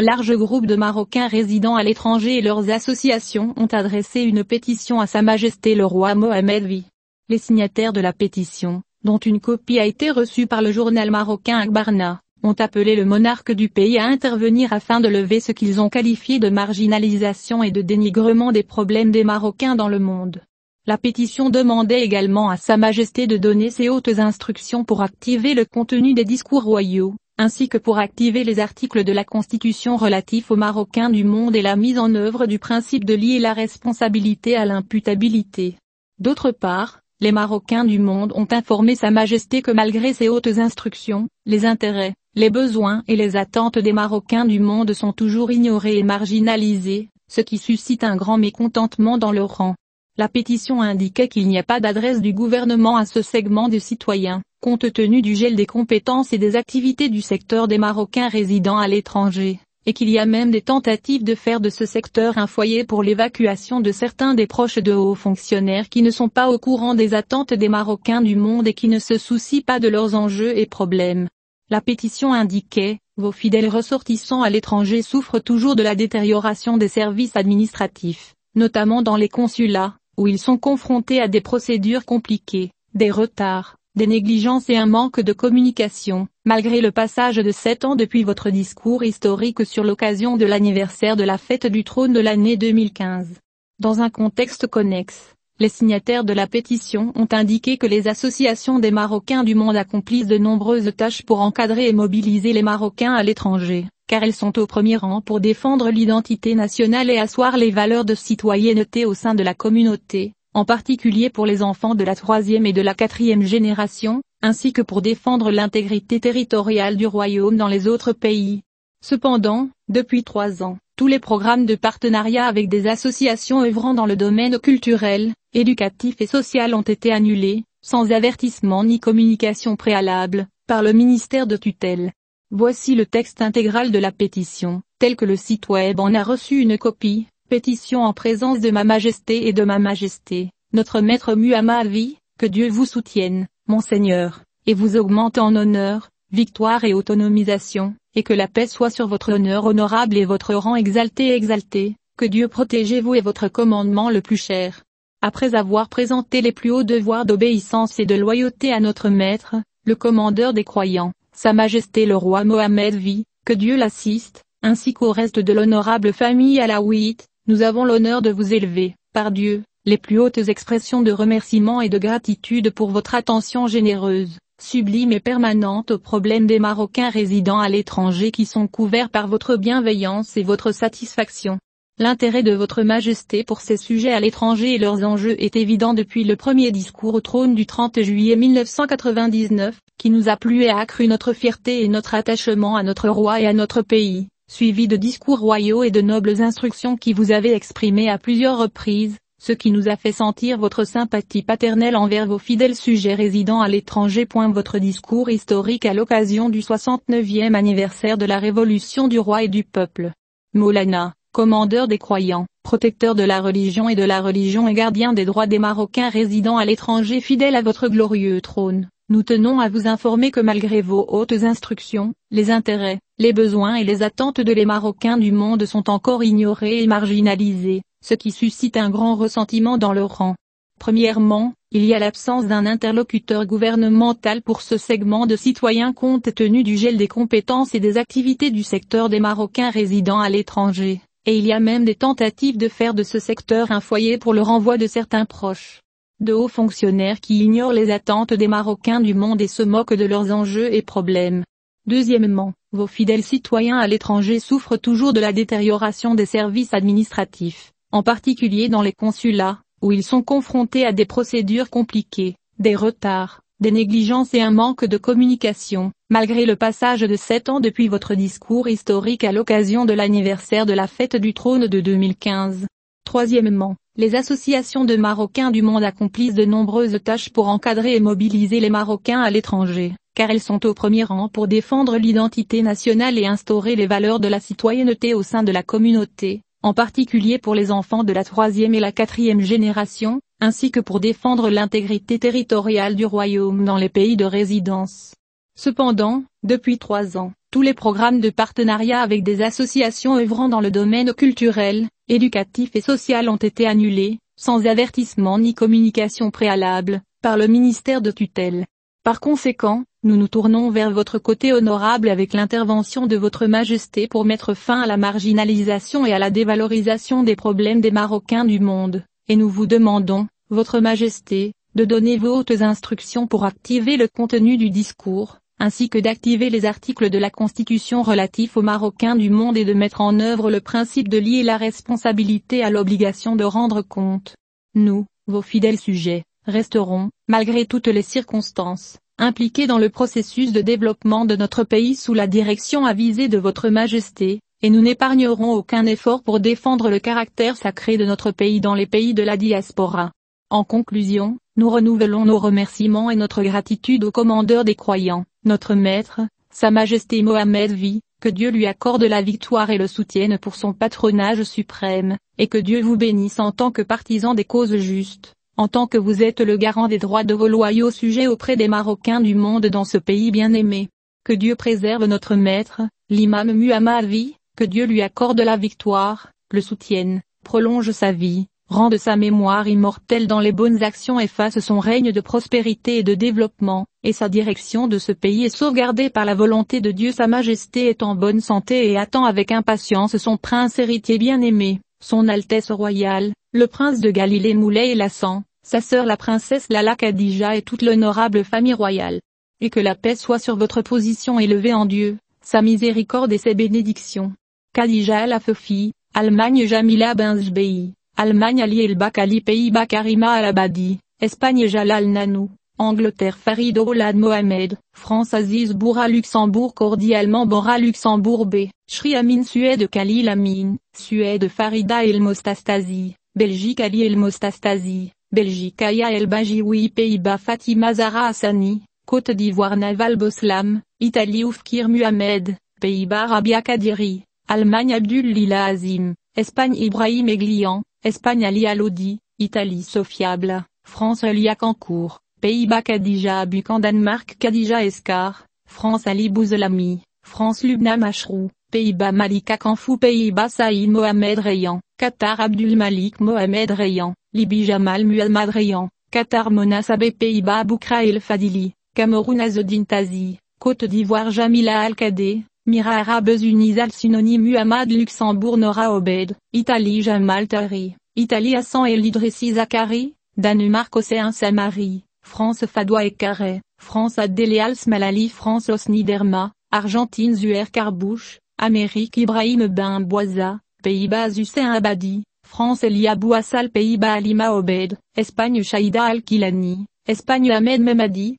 Un large groupe de Marocains résidant à l'étranger et leurs associations ont adressé une pétition à Sa Majesté le roi Mohammed V. Les signataires de la pétition, dont une copie a été reçue par le journal marocain Akhbarna, ont appelé le monarque du pays à intervenir afin de lever ce qu'ils ont qualifié de marginalisation et de dénigrement des problèmes des Marocains dans le monde. La pétition demandait également à Sa Majesté de donner ses hautes instructions pour activer le contenu des discours royaux, ainsi que pour activer les articles de la Constitution relatifs aux Marocains du monde et la mise en œuvre du principe de lier la responsabilité à l'imputabilité. D'autre part, les Marocains du monde ont informé Sa Majesté que malgré ces hautes instructions, les intérêts, les besoins et les attentes des Marocains du monde sont toujours ignorés et marginalisés, ce qui suscite un grand mécontentement dans leur rang. La pétition indiquait qu'il n'y a pas d'adresse du gouvernement à ce segment de citoyens, compte tenu du gel des compétences et des activités du secteur des Marocains résidant à l'étranger, et qu'il y a même des tentatives de faire de ce secteur un foyer pour l'évacuation de certains des proches de hauts fonctionnaires qui ne sont pas au courant des attentes des Marocains du monde et qui ne se soucient pas de leurs enjeux et problèmes. La pétition indiquait: vos fidèles ressortissants à l'étranger souffrent toujours de la détérioration des services administratifs, notamment dans les consulats, où ils sont confrontés à des procédures compliquées, des retards, des négligences et un manque de communication, malgré le passage de 7 ans depuis votre discours historique sur l'occasion de l'anniversaire de la fête du trône de l'année 2015. Dans un contexte connexe, les signataires de la pétition ont indiqué que les associations des Marocains du monde accomplissent de nombreuses tâches pour encadrer et mobiliser les Marocains à l'étranger, car elles sont au premier rang pour défendre l'identité nationale et asseoir les valeurs de citoyenneté au sein de la communauté, en particulier pour les enfants de la 3e et de la 4e génération, ainsi que pour défendre l'intégrité territoriale du royaume dans les autres pays. Cependant, depuis 3 ans, tous les programmes de partenariat avec des associations œuvrant dans le domaine culturel, éducatif et social ont été annulés, sans avertissement ni communication préalable, par le ministère de tutelle. Voici le texte intégral de la pétition, tel que le site web en a reçu une copie. Pétition en présence de Ma Majesté et de Ma Majesté, notre maître Muhammad V, que Dieu vous soutienne, Monseigneur, et vous augmente en honneur, victoire et autonomisation, et que la paix soit sur votre honneur honorable et votre rang exalté, que Dieu protégez-vous et votre commandement le plus cher. Après avoir présenté les plus hauts devoirs d'obéissance et de loyauté à notre maître, le commandeur des croyants, Sa Majesté le roi Mohammed V, que Dieu l'assiste, ainsi qu'au reste de l'honorable famille alaouite, nous avons l'honneur de vous élever, par Dieu, les plus hautes expressions de remerciement et de gratitude pour votre attention généreuse, sublime et permanente aux problèmes des Marocains résidant à l'étranger qui sont couverts par votre bienveillance et votre satisfaction. L'intérêt de votre Majesté pour ces sujets à l'étranger et leurs enjeux est évident depuis le premier discours au trône du 30 juillet 1999, qui nous a plu et a accru notre fierté et notre attachement à notre roi et à notre pays, suivi de discours royaux et de nobles instructions qui vous avez exprimées à plusieurs reprises, ce qui nous a fait sentir votre sympathie paternelle envers vos fidèles sujets résidant à l'étranger. Votre discours historique à l'occasion du 69e anniversaire de la Révolution du roi et du peuple. Maulana, commandeur des croyants, protecteur de la religion et gardien des droits des Marocains résidant à l'étranger fidèles à votre glorieux trône. Nous tenons à vous informer que malgré vos hautes instructions, les intérêts, les besoins et les attentes de les Marocains du monde sont encore ignorés et marginalisés, ce qui suscite un grand ressentiment dans leur rang. Premièrement, il y a l'absence d'un interlocuteur gouvernemental pour ce segment de citoyens compte tenu du gel des compétences et des activités du secteur des Marocains résidant à l'étranger, et il y a même des tentatives de faire de ce secteur un foyer pour le renvoi de certains proches de hauts fonctionnaires qui ignorent les attentes des Marocains du monde et se moquent de leurs enjeux et problèmes. Deuxièmement, vos fidèles citoyens à l'étranger souffrent toujours de la détérioration des services administratifs, en particulier dans les consulats, où ils sont confrontés à des procédures compliquées, des retards, des négligences et un manque de communication, malgré le passage de 7 ans depuis votre discours historique à l'occasion de l'anniversaire de la fête du trône de 2015. Troisièmement, les associations de Marocains du monde accomplissent de nombreuses tâches pour encadrer et mobiliser les Marocains à l'étranger, car elles sont au premier rang pour défendre l'identité nationale et instaurer les valeurs de la citoyenneté au sein de la communauté, en particulier pour les enfants de la 3e et la 4e génération, ainsi que pour défendre l'intégrité territoriale du royaume dans les pays de résidence. Cependant, depuis 3 ans, Tous les programmes de partenariat avec des associations œuvrant dans le domaine culturel, éducatif et social ont été annulés, sans avertissement ni communication préalable, par le ministère de tutelle. Par conséquent, nous nous tournons vers votre côté honorable avec l'intervention de votre Majesté pour mettre fin à la marginalisation et à la dévalorisation des problèmes des Marocains du monde, et nous vous demandons, votre Majesté, de donner vos hautes instructions pour activer le contenu du discours, ainsi que d'activer les articles de la Constitution relatifs aux Marocains du monde et de mettre en œuvre le principe de lier la responsabilité à l'obligation de rendre compte. Nous, vos fidèles sujets, resterons, malgré toutes les circonstances, impliqués dans le processus de développement de notre pays sous la direction avisée de votre Majesté, et nous n'épargnerons aucun effort pour défendre le caractère sacré de notre pays dans les pays de la diaspora. En conclusion, nous renouvelons nos remerciements et notre gratitude au commandeur des croyants, notre maître, Sa Majesté Mohammed V, que Dieu lui accorde la victoire et le soutienne pour son patronage suprême, et que Dieu vous bénisse en tant que partisan des causes justes, en tant que vous êtes le garant des droits de vos loyaux sujets auprès des Marocains du monde dans ce pays bien-aimé. Que Dieu préserve notre maître, l'imam Muhammad V, que Dieu lui accorde la victoire, le soutienne, prolonge sa vie, rende sa mémoire immortelle dans les bonnes actions et fasse son règne de prospérité et de développement, et sa direction de ce pays est sauvegardée par la volonté de Dieu. Sa Majesté est en bonne santé et attend avec impatience son prince héritier bien-aimé, son Altesse royale, le prince de Galilée Moulay Hassan, sa sœur la princesse Lala Khadija et toute l'honorable famille royale. Et que la paix soit sur votre position élevée en Dieu, sa miséricorde et ses bénédictions. Khadija Al-Afofi, Allemagne Jamila Benzbei, Allemagne Ali El-Bakali, Pays-Bas Karima Al-Abadi, Espagne Jalal Nanou, Angleterre Farid Oulad Mohamed, France Aziz Bourra, Luxembourg cordialement Bora, Luxembourg B, Shri Amin, Suède Khalil Amin, Suède Farida El Mostastasi, Belgique Ali El Mostastasi, Belgique Aya El Bajiwi, Pays-Bas Fatima Zahra Hassani, Côte d'Ivoire Naval Boslam, Italie Oufkir Muhammad, Pays-Bas Rabia Kadiri, Allemagne Abdul Lila Azim, Espagne Ibrahim Eglian, Espagne Ali Alodi, Italie Sofia Bla, France Elia Cancourt, Pays-Bas Khadija Abukan, Danemark Khadija Escar, France Ali Bouzelami, France Lubna Mashrou, Pays-Bas Malika Kanfou, Pays-Bas Saïd Mohamed Rayan, Qatar Abdul Malik Mohamed Rayan, Libye Jamal Muhammad Rayan, Qatar Mona Sabé, Pays-Bas Boukra El Fadili, Cameroun Azedine Tazi, Côte d'Ivoire Jamila Al-Kadé, Mira Arabes Unis Al-Sunoni Muhammad, Luxembourg Nora Obed, Italie Jamal Tari, Italie Hassan El Idrissi Zakari, Danemark Océan Samari, France Fadwa et Carré, France Adele Al-Smalali, France Osni Derma, Argentine Zuer Karbouche, Amérique Ibrahim Ben Bouaza, Pays-Bas Hussein Abadi, France Elia Bouassal, Pays-Bas Alima Obed, Espagne Shaïda Al-Kilani, Espagne Ahmed Memadi,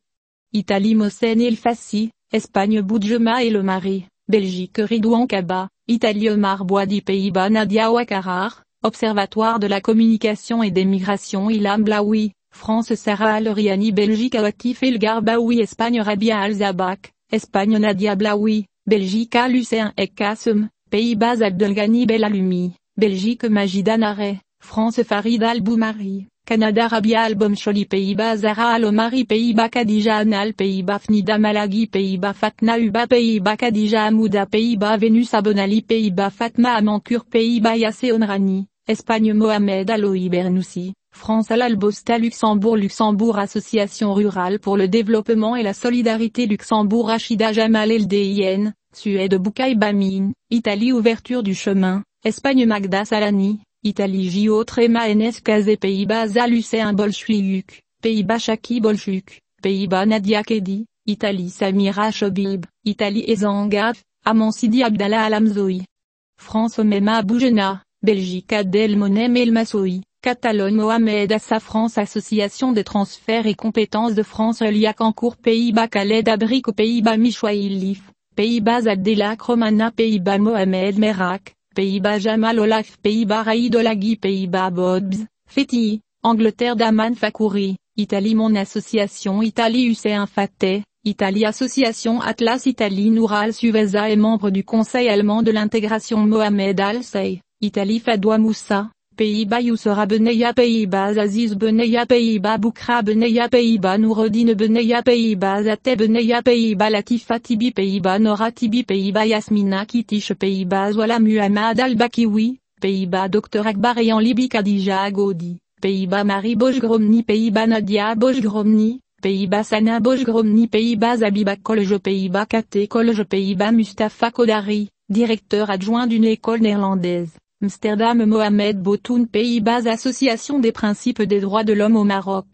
Italie Mohsen El Fassi, Espagne Boudjema El Mari, Belgique Ridouan Kaba, Italie Omar Bouadi, Pays-Bas Nadia Ouakarar, Observatoire de la communication et des migrations Ilham Blaoui, France Sarah Al-Riani, Belgique Awatif El Garbaoui, Espagne Rabia Al-Zabak, Espagne Nadia Blaoui, Belgique Al-Hussein Ek Kassem, Pays-Bas Abdelghani Belalumi, Belgique Majida Nareh, France Farid Al-Boumari, Canada Rabia Al-Bomcholi, Pays-Bas Zahra Al-Omari, Pays-Bas Khadija Anal, Pays-Bas Fnida Malagi, Pays-Bas Fatna Uba, Pays-Bas Khadija Amouda, Pays-Bas Vénus Abonali, Pays-Bas Fatma Amankur, Pays-Bas Yassé Onrani, Espagne Mohamed Aloui Bernoussi, France Al-Albosta, Luxembourg Association rurale pour le développement et la solidarité, Luxembourg Rachida Jamal LDIN, Suède Boukaï Bamin, Italie Ouverture du chemin, Espagne Magda Salani, Italie J.O. Trema NS Kazé, Pays-Bas Al-Hussein Bolchuyuk, Pays-Bas Chaki Bolchuk, Pays-Bas Nadia Kedi, Italie Samira Chobib, Italie Ezangaf, Amansidi Abdallah Alamzoui. France Omema Aboujena, Belgique Adel Monem El Massoui, Catalogne Mohamed Assa, France Association des transferts et compétences de France Elia Cancourt, Pays-Bas Khaled Abric, Pays-Bas Michouaïl Lif, Pays-Bas Abdelak Romana, Pays-Bas Mohamed Merak, Pays-Bas Jamal Olaf, Pays-Bas Raïd Olagui, Pays-Bas Bobs, Fethi, Angleterre Daman Fakouri, Italie Mon Association Italie Hussein Fateh, Italie Association Atlas Italie Noura Al-Suveza est membre du Conseil allemand de l'intégration Mohamed Al-Say, Italie Fadwa Moussa, Pays-Bas Yousra Beneya Pays-Bas Aziz Beneya Pays-Bas Boukra Beneya Pays-Bas Noureddine Beneya Pays-Bas Atte Beneya Pays-Bas Latifa Tibi Pays-Bas Nora Tibi Pays-Bas Yasmina Kitish Pays-Bas Wala Muhammad Al-Bakiwi, Pays-Bas Dr Akbar et en Libye Khadija Agodi, Pays-Bas Marie Bojgromni Pays-Bas Nadia Bojgromni, Pays-Bas Sana Bojgromni Pays-Bas Habiba Kolje Pays-Bas Kate Kolje Pays-Bas Mustafa Kodari, directeur adjoint d'une école néerlandaise. Amsterdam Mohamed Botoun Pays-Bas Association des principes des droits de l'homme au Maroc.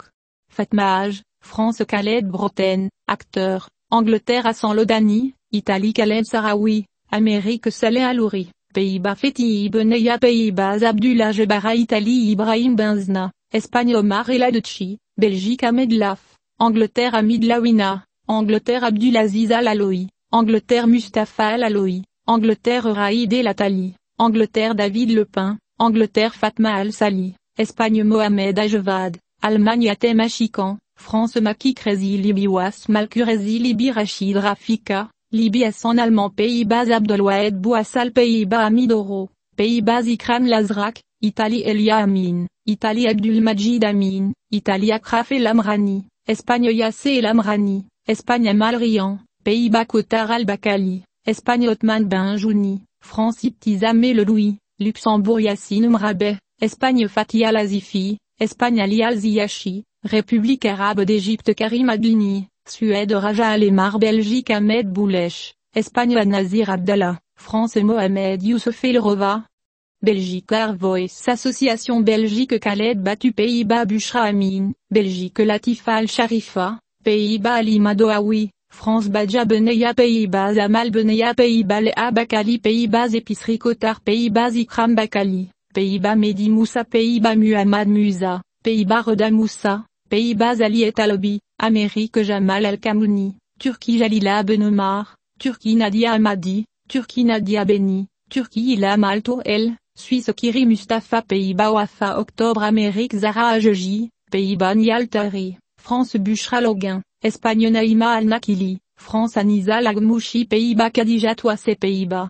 Fatma Haj, France Khaled Broten, acteur, Angleterre Hassan Lodani, Italie Khaled Sarawi, Amérique Saleh Alouri, Pays-Bas Fethi Beneya Pays-Bas Abdullah Jebara Italie Ibrahim Benzna, Espagne Omar Eladchi, Belgique Ahmed Laf, Angleterre Hamid Lawina, Angleterre Abdulaziz Al-Aloui, Angleterre Mustafa Al-Aloui, Angleterre Raïd El Atali, Angleterre David Lepin, Angleterre Fatma Al-Sali, Espagne Mohamed Ajvad, Allemagne Atem Achikan, France Maki Krezi Libye Was Malkurezi Libye Rachid Rafika, Libye Hassan Allemand Pays-Bas Abdelwahed Bouassal Pays-Bas Amidoro, Pays-Bas Ikram Lazrak, Italie Elia Amin, Italie Abdulmajid Amin, Italie Akraf El Amrani, Espagne Yassé El Amrani, Espagne Amal Rian, Pays-Bas Kotar Al-Bakali, Espagne Othman Benjouni, France Ibtizam El Louis, Luxembourg Yassine Mrabeh, Espagne Fatia Lazifi, Espagne Ali Al-Ziyachi, République arabe d'Égypte Karim Adlini, Suède Raja Alemar Belgique Ahmed Boulech, Espagne Al-Nazir Abdallah, France Mohamed Youssef El Rova, Belgique Air Voice Association Belgique Khaled Batu Pays-Bas Bushra Amin, Belgique Latifa Al-Sharifa, Pays-Bas Ali Madoawi, France Badja Beneya Pays-Bas Amal Beneya Pays-Bas Léa Bakali Pays-Bas Épicerie Kotar Pays-Bas Ikram Bakali, Pays-Bas Mehdi Moussa Pays-Bas Muhammad Musa, Pays-Bas Reda Moussa, Pays-Bas Ali Et Alobi, Amérique Jamal Al-Kamouni, Turquie Jalila Benomar, Turquie Nadia Hamadi, Turquie Nadia Beni, Turquie Ilham Al-Touel, Suisse Kiri Mustafa Pays-Bas Wafa Octobre Amérique Zara Ajeji, Pays-Bas Nial Tari, France Bushra Loguin, Espagne Naïma Al-Nakili, France Anisa Lagmouchi Pays-Bas Khadija Touassé Pays-Bas.